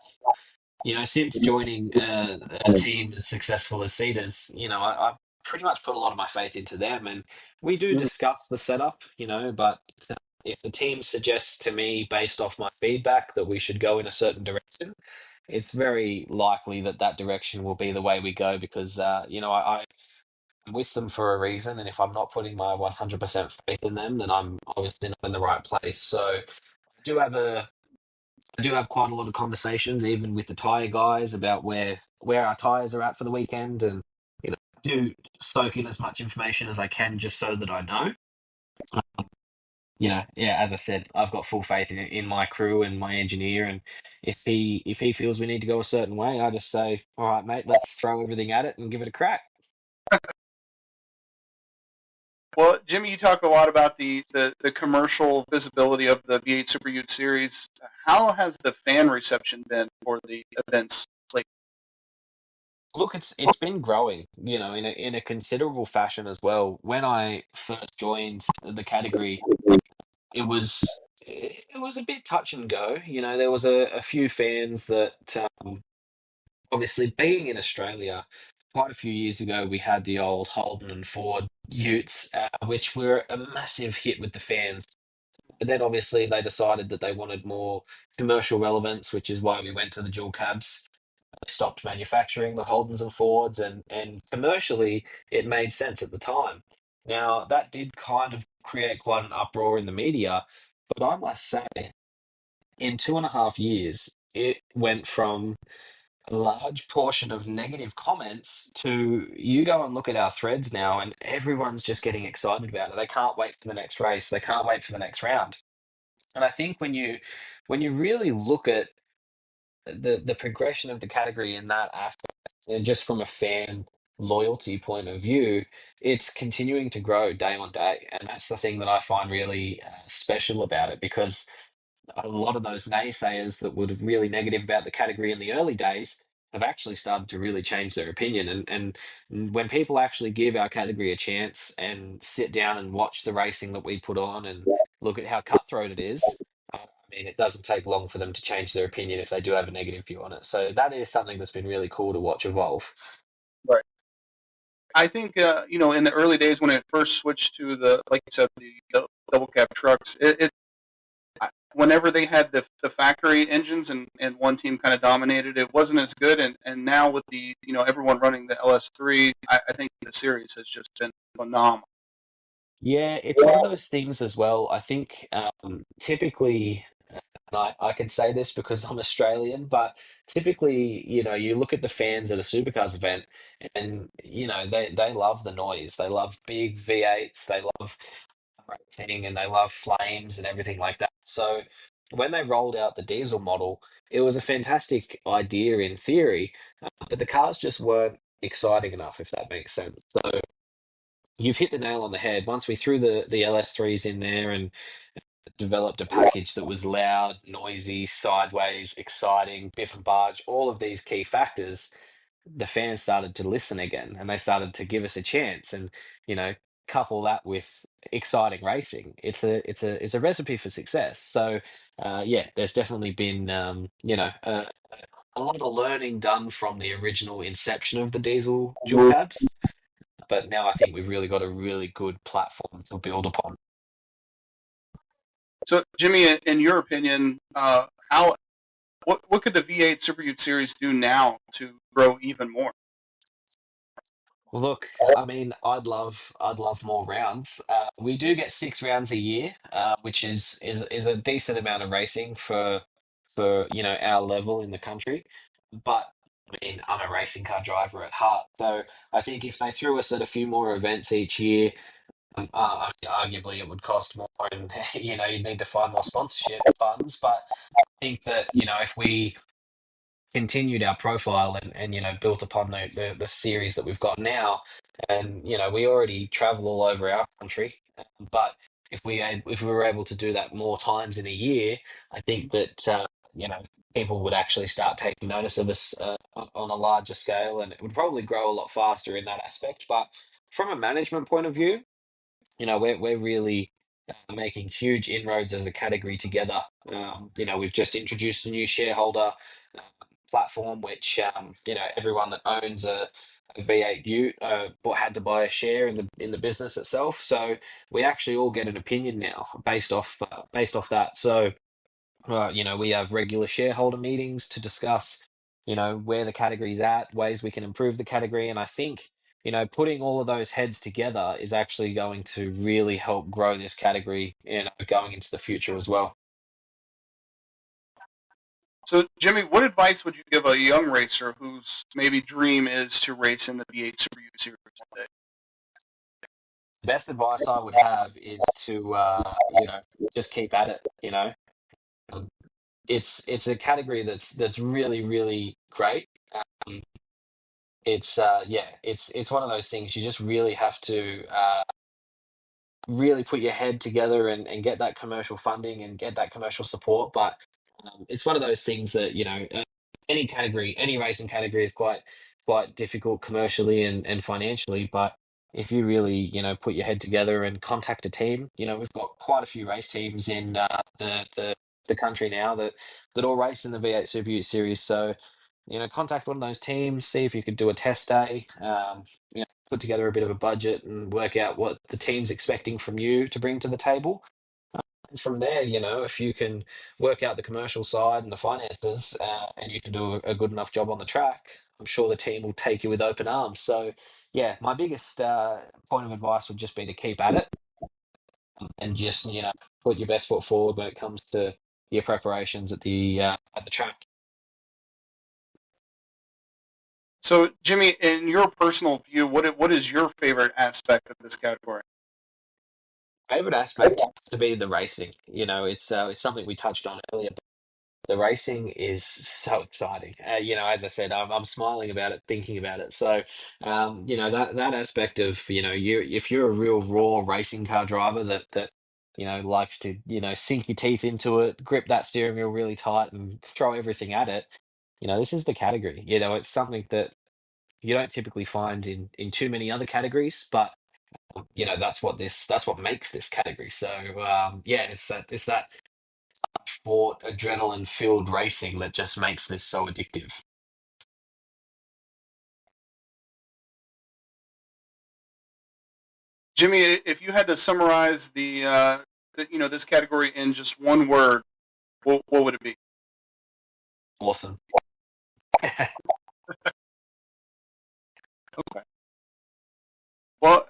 S3: since joining a team as successful as Cedars, I pretty much put a lot of my faith into them, and we do
S2: Mhm.
S3: discuss the setup. But if the team suggests to me based off my feedback that we should go in a certain direction, it's very likely that that direction will be the way we go, because I'm with them for a reason, and if I'm not putting my 100% faith in them, then I'm obviously not in the right place. So do have a I do have quite a lot of conversations, even with the tire guys, about where our tires are at for the weekend, and do soak in as much information as I can just so that I know. Yeah, as I said, I've got full faith in my crew and my engineer, and if he feels we need to go a certain way, I just say, all right, mate, let's throw everything at it and give it a crack.
S2: Well, Jimmy, you talk a lot about the commercial visibility of the V8 SuperUte series. How has the fan reception been for the events lately?
S3: Look, it's been growing, in a considerable fashion as well. When I first joined the category, it was a bit touch and go. There was a few fans that obviously being in Australia, quite a few years ago, we had the old Holden and Ford Utes, which were a massive hit with the fans. But then obviously they decided that they wanted more commercial relevance, which is why we went to the dual cabs. They stopped manufacturing the Holdens and Fords, and commercially it made sense at the time. Now that did kind of create quite an uproar in the media, but I must say, in 2.5 years, it went from a large portion of negative comments to you go and look at our threads now, and everyone's just getting excited about it. They can't wait for the next race. They can't wait for the next round. And I think when you really look at the progression of the category in that aspect, and just from a fan loyalty point of view, it's continuing to grow day on day, and that's the thing that I find really special about it, because a lot of those naysayers that were really negative about the category in the early days have actually started to really change their opinion. And when people actually give our category a chance and sit down and watch the racing that we put on and look at how cutthroat it is, I mean, it doesn't take long for them to change their opinion if they do have a negative view on it. So that is something that's been really cool to watch evolve.
S2: Right. I think in the early days when it first switched to the, like you said, the double cab trucks, whenever they had the factory engines and one team kind of dominated, it wasn't as good. And now with the everyone running the LS3, I think the series has just been phenomenal.
S3: Yeah, it's one of those things as well. I think typically, and I can say this because I'm Australian, but typically, you look at the fans at a supercars event, and they love the noise. They love big V8s. They love racing, and they love flames and everything like that. So when they rolled out the diesel model, it was a fantastic idea in theory, but the cars just weren't exciting enough, if that makes sense. So you've hit the nail on the head. Once we threw the LS3s in there and developed a package that was loud, noisy, sideways, exciting, biff and barge, all of these key factors, the fans started to listen again, and they started to give us a chance. And you know, couple that with exciting racing, it's a recipe for success. So yeah, there's definitely been a lot of learning done from the original inception of the diesel dual cabs, but now I think we've really got a really good platform to build upon.
S2: So, Jimmy, in your opinion, how what could the V8 SuperUte series do now to grow even more?
S3: Well, look, I mean, I'd love more rounds. We do get 6 rounds a year, which is a decent amount of racing for our level in the country. But I mean, I'm a racing car driver at heart, so I think if they threw us at a few more events each year, arguably it would cost more, and you'd need to find more sponsorship funds. But I think that if we continued our profile and built upon the series that we've got now, and we already travel all over our country, but if we were able to do that more times in a year, I think that people would actually start taking notice of us on a larger scale, and it would probably grow a lot faster in that aspect. But from a management point of view, we're really making huge inroads as a category together. We've just introduced a new shareholder platform, which everyone that owns a V8 Ute but had to buy a share in the business itself. So we actually all get an opinion now based off that. So we have regular shareholder meetings to discuss, where the category's at, ways we can improve the category. And I think, putting all of those heads together is actually going to really help grow this category, going into the future as well.
S2: So, Jimmy, what advice would you give a young racer whose maybe dream is to race in the V8 SuperUte series today?
S3: The best advice I would have is to, just keep at it. Um, it's a category that's really really great. Um, it's one of those things you just really have to really put your head together and get that commercial funding and get that commercial support. But it's one of those things that any category, any racing category is quite difficult commercially and financially. But if you really put your head together and contact a team, we've got quite a few race teams in the country now that all race in the V8 Super Ute series. So contact one of those teams, see if you could do a test day. Put together a bit of a budget and work out what the team's expecting from you to bring to the table. And from there, if you can work out the commercial side and the finances, and you can do a good enough job on the track, I'm sure the team will take you with open arms. So, yeah, my biggest point of advice would just be to keep at it and just put your best foot forward when it comes to your preparations at the track.
S2: So, Jimmy, in your personal view, what is your favorite aspect of this category?
S3: Favorite aspect has to be the racing. It's something we touched on earlier. The racing is so exciting. As I said, I'm smiling about it, thinking about it. So, that aspect of if you're a real raw racing car driver that likes to sink your teeth into it, grip that steering wheel really tight, and throw everything at it. This is the category. It's something that you don't typically find in too many other categories, but that's what makes this category. So yeah, it's that sport, adrenaline filled racing that just makes this so addictive.
S2: Jimmy, if you had to summarize this category in just one word, What would it be?
S3: Awesome.
S2: Okay. Well,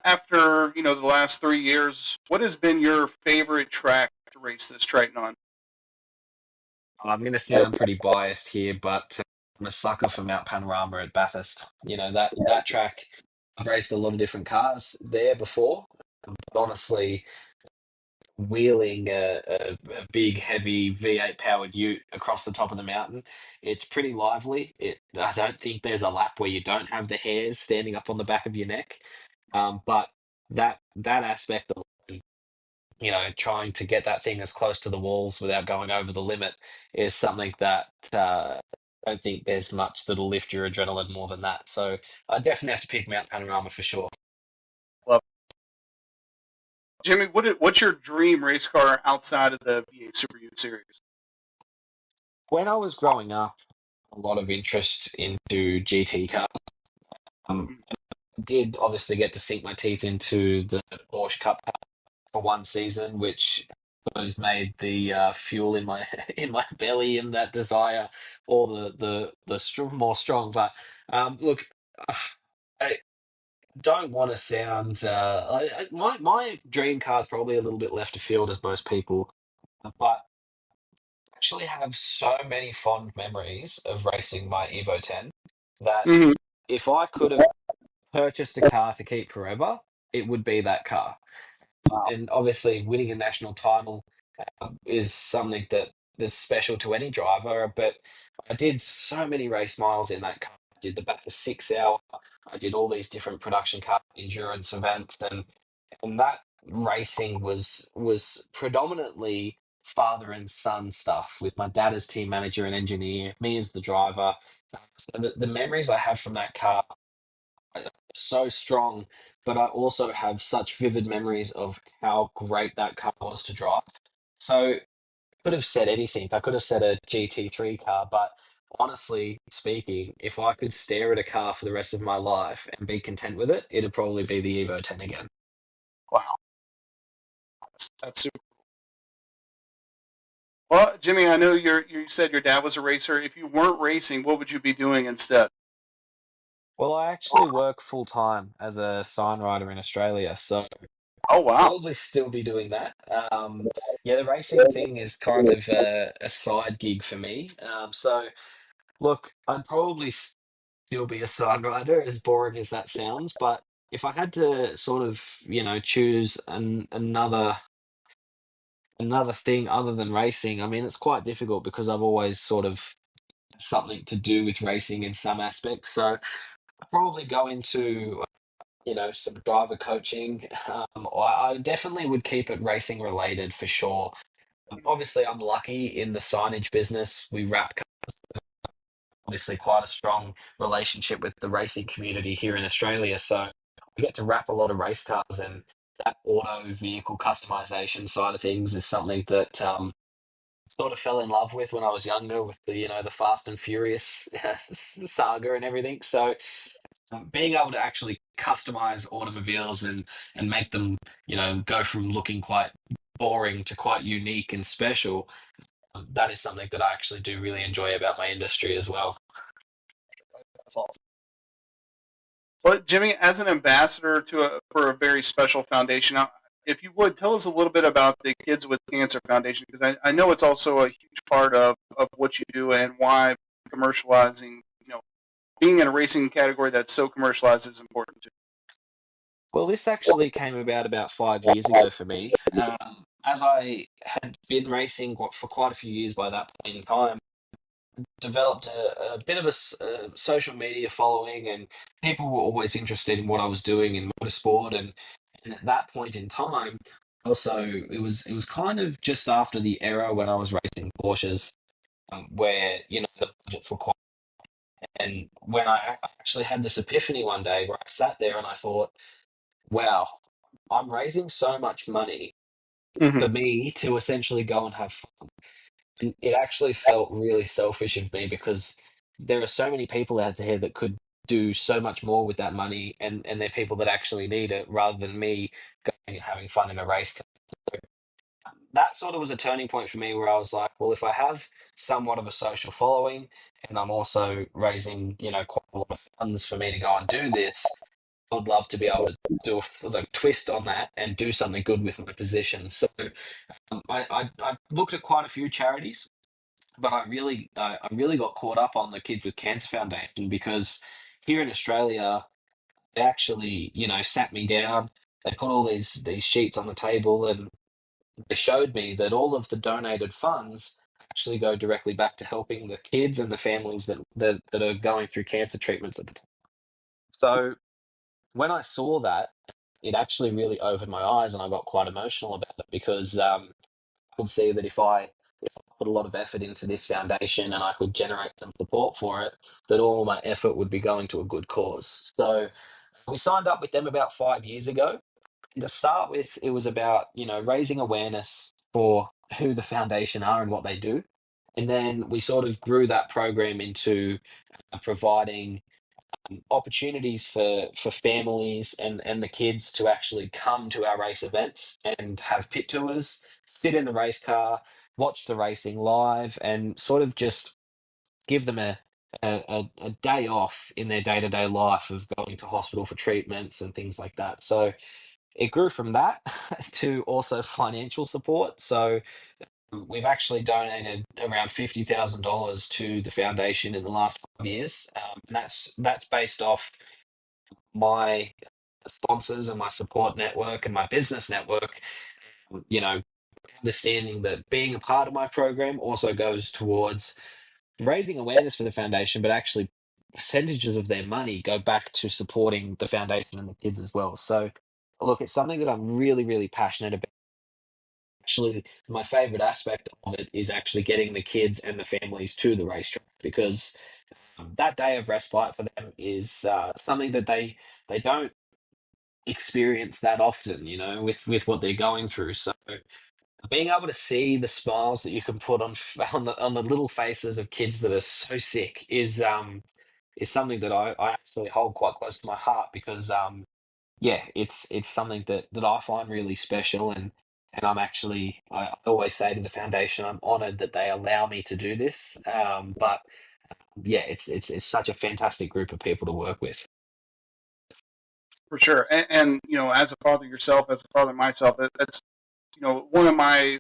S2: after the last 3 years, what has been your favorite track to race this Triton on?
S3: I'm going to sound pretty biased here, but I'm a sucker for Mount Panorama at Bathurst. That track. I've raced a lot of different cars there before, but honestly, wheeling a big, heavy V8 powered Ute across the top of the mountain, it's pretty lively. I don't think there's a lap where you don't have the hairs standing up on the back of your neck, but that aspect of trying to get that thing as close to the walls without going over the limit is something that I don't think there's much that'll lift your adrenaline more than that. So I definitely have to pick Mount Panorama for sure.
S2: Love Jimmy, what's your dream race car outside of the V8 SuperUte series?
S3: When I was growing up, a lot of interest into GT cars. Um, did obviously get to sink my teeth into the Porsche Cup for one season, which I suppose made the fuel in my in my belly and that desire all more strong. But look, I don't want to sound my dream car is probably a little bit left of field as most people, but I actually have so many fond memories of racing my Evo 10 that
S2: Mm-hmm.
S3: if I could have purchased a car to keep forever, it would be that car. And obviously, winning a national title is something that's special to any driver. But I did so many race miles in that car. I did the Bathurst 6 hour. I did all these different production car endurance events, and that racing was predominantly father and son stuff with my dad as team manager and engineer, me as the driver. So the memories I have from that car so strong, but I also have such vivid memories of how great that car was to drive. So I could have said anything. I could have said a GT3 car, but honestly speaking, if I could stare at a car for the rest of my life and be content with it, it'd probably be the Evo 10 again.
S2: Wow, that's super. Well, Jimmy, I know you said your dad was a racer. If you weren't racing, what would you be doing instead?
S3: Well, I actually work full time as a sign writer in Australia, so
S2: Oh, wow.
S3: probably still be doing that. Yeah, the racing thing is kind of a side gig for me. So look, I'd probably still be a side rider, as boring as that sounds, but if I had to sort of, choose another thing other than racing, I mean, it's quite difficult because I've always sort of something to do with racing in some aspects. So I'd probably go into, some driver coaching. I definitely would keep it racing related for sure. Obviously, I'm lucky in the signage business. We wrap obviously quite a strong relationship with the racing community here in Australia. So we get to wrap a lot of race cars, and that auto vehicle customization side of things is something that sort of fell in love with when I was younger with the Fast and Furious saga and everything. So being able to actually customize automobiles and make them go from looking quite boring to quite unique and special, that is something that I actually do really enjoy about my industry as well.
S2: That's awesome. Well, Jimmy, as an ambassador for a very special foundation, if you would tell us a little bit about the Kids with Cancer Foundation, because I know it's also a huge part of what you do and why commercializing, being in a racing category that's so commercialized is important too.
S3: Well, this actually came about 5 years ago for me. As I had been racing for quite a few years by that point in time, developed a bit of a social media following, and people were always interested in what I was doing in motorsport. And at that point in time, also it was kind of just after the era when I was racing Porsches, where the budgets were quite. And when I actually had this epiphany one day where I sat there and I thought, wow, I'm raising so much money
S2: Mm-hmm.
S3: for me to essentially go and have fun. And it actually felt really selfish of me because there are so many people out there that could do so much more with that money, and they're people that actually need it rather than me going and having fun in a race car. that sort of was a turning point for me where I was like, well, if I have somewhat of a social following and I'm also raising, quite a lot of funds for me to go and do this, I'd love to be able to do a twist on that and do something good with my position. So I looked at quite a few charities, but I really got caught up on the Kids with Cancer Foundation because here in Australia, they actually, sat me down. They put all these sheets on the table, and they showed me that all of the donated funds actually go directly back to helping the kids and the families that are going through cancer treatments at the time. So when I saw that, it actually really opened my eyes, and I got quite emotional about it because I could see that if I put a lot of effort into this foundation and I could generate some support for it, that all my effort would be going to a good cause. So we signed up with them about 5 years ago. And to start with, it was about, raising awareness for who the foundation are and what they do. And then we sort of grew that program into providing opportunities for families and the kids to actually come to our race events and have pit tours, sit in the race car, watch the racing live, and sort of just give them a day off in their day-to-day life of going to hospital for treatments and things like that. So it grew from that to also financial support. So we've actually donated around $50,000 to the foundation in the last 5 years, and that's based off my sponsors and my support network and my business network. You know, understanding that being a part of my program also goes towards raising awareness for the foundation, but actually percentages of their money go back to supporting the foundation and the kids as well. So, look, it's something that I'm really, really passionate about. Actually, my favorite aspect of it is actually getting the kids and the families to the racetrack because that day of respite for them is something that they don't experience that often, with what they're going through. So being able to see the smiles that you can put on the little faces of kids that are so sick is something that I actually hold quite close to my heart because yeah, it's something that I find really special, and I always say to the foundation I'm honored that they allow me to do this. But yeah, it's such a fantastic group of people to work with.
S2: For sure. And as a father yourself, as a father myself, that's one of my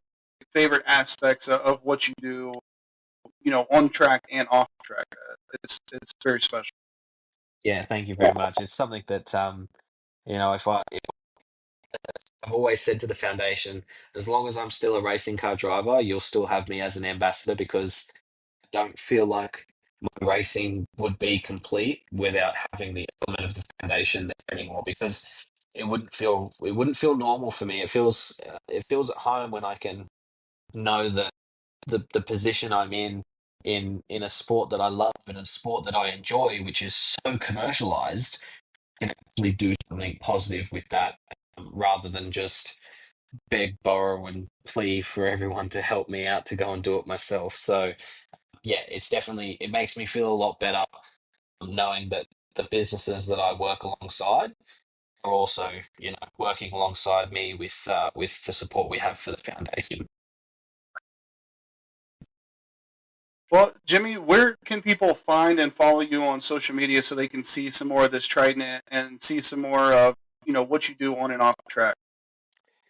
S2: favorite aspects of what you do. On track and off track. It's very special.
S3: Yeah, thank you very much. It's something that if I've always said to the foundation, as long as I'm still a racing car driver, you'll still have me as an ambassador because I don't feel like my racing would be complete without having the element of the foundation there anymore because it wouldn't feel normal for me. It feels at home when I can know that the position I'm in a sport that I love and a sport that I enjoy, which is so commercialized, can actually do something positive with that rather than just beg, borrow, and plea for everyone to help me out to go and do it myself. So yeah, it makes me feel a lot better knowing that the businesses that I work alongside are also, working alongside me with the support we have for the foundation.
S2: Well, Jimmy, where can people find and follow you on social media so they can see some more of this Triton and see some more of what you do on and off track?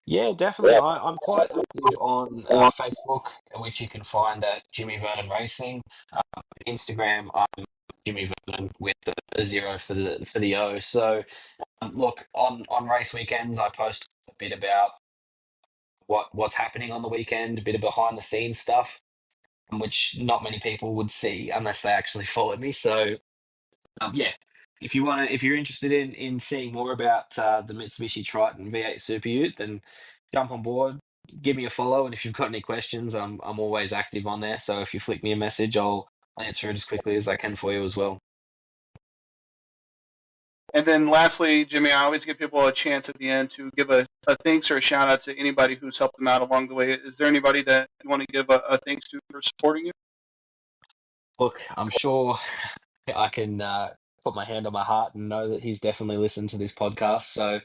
S3: Yeah, definitely. I'm quite active on Facebook, which you can find at Jimmy Vernon Racing. Instagram, I'm Jimmy Vernon with a zero for the O. So, look, on race weekends, I post a bit about what's happening on the weekend, a bit of behind the scenes stuff, which not many people would see unless they actually follow me. So, yeah, if you're interested in seeing more about the Mitsubishi Triton V8 SuperUte, then jump on board, give me a follow, and if you've got any questions, I'm always active on there. So if you flick me a message, I'll answer it as quickly as I can for you as well.
S2: And then lastly, Jimmy, I always give people a chance at the end to give a thanks or a shout out to anybody who's helped them out along the way. Is there anybody that you want to give a thanks to for supporting you?
S3: Look, I'm sure I can put my hand on my heart and know that he's definitely listened to this podcast. So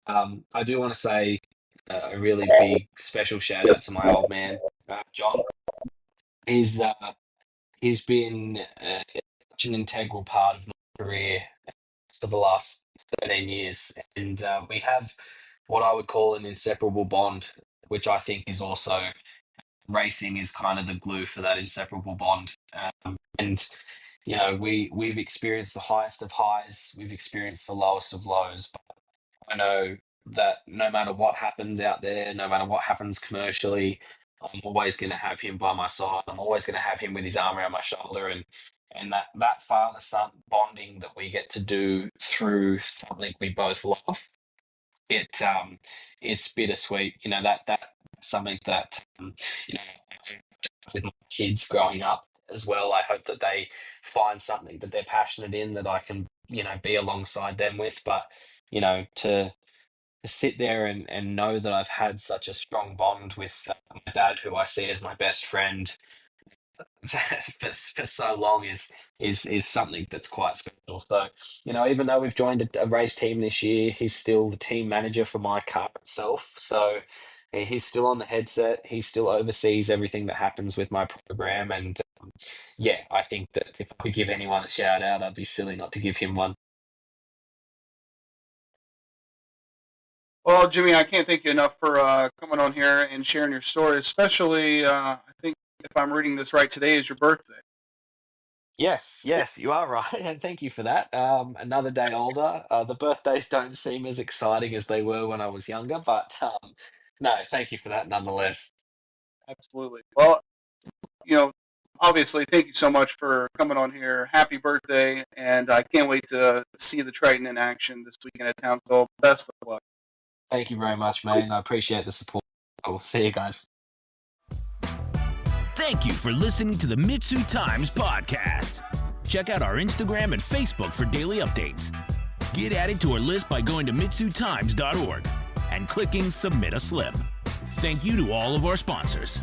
S3: I do want to say a really big special shout out to my old man, John. He's he's been such an integral part of my career for the last 13 years, and we have what I would call an inseparable bond, which I think is also racing is kind of the glue for that inseparable bond. And we've experienced the highest of highs, we've experienced the lowest of lows. But I know that no matter what happens out there, no matter what happens commercially, I'm always going to have him by my side. I'm always going to have him with his arm around my shoulder, and that father son bonding that we get to do through something we both love. It's bittersweet. That's something that with my kids growing up as well. I hope that they find something that they're passionate in that I can, be alongside them with. But, to sit there and know that I've had such a strong bond with my dad, who I see as my best friend for so long is something that's quite special. So, even though we've joined a race team this year, he's still the team manager for my car itself. So he's still on the headset. He still oversees everything that happens with my program. And yeah, I think that if I could give anyone a shout out, I'd be silly not to give him one.
S2: Well, Jimmy, I can't thank you enough for coming on here and sharing your story. Especially, I think if I'm reading this right, today is your birthday.
S3: Yes, you are right, and thank you for that. Another day older. The birthdays don't seem as exciting as they were when I was younger, but no, thank you for that nonetheless.
S2: Absolutely. Well, obviously, thank you so much for coming on here. Happy birthday, and I can't wait to see the Triton in action this weekend at Townsville. Best of luck.
S3: Thank you very much, man. I appreciate the support. I will see you guys.
S1: Thank you for listening to the MitsuTimes podcast. Check out our Instagram and Facebook for daily updates. Get added to our list by going to MitsuTimes.org and clicking Submit a Slip. Thank you to all of our sponsors.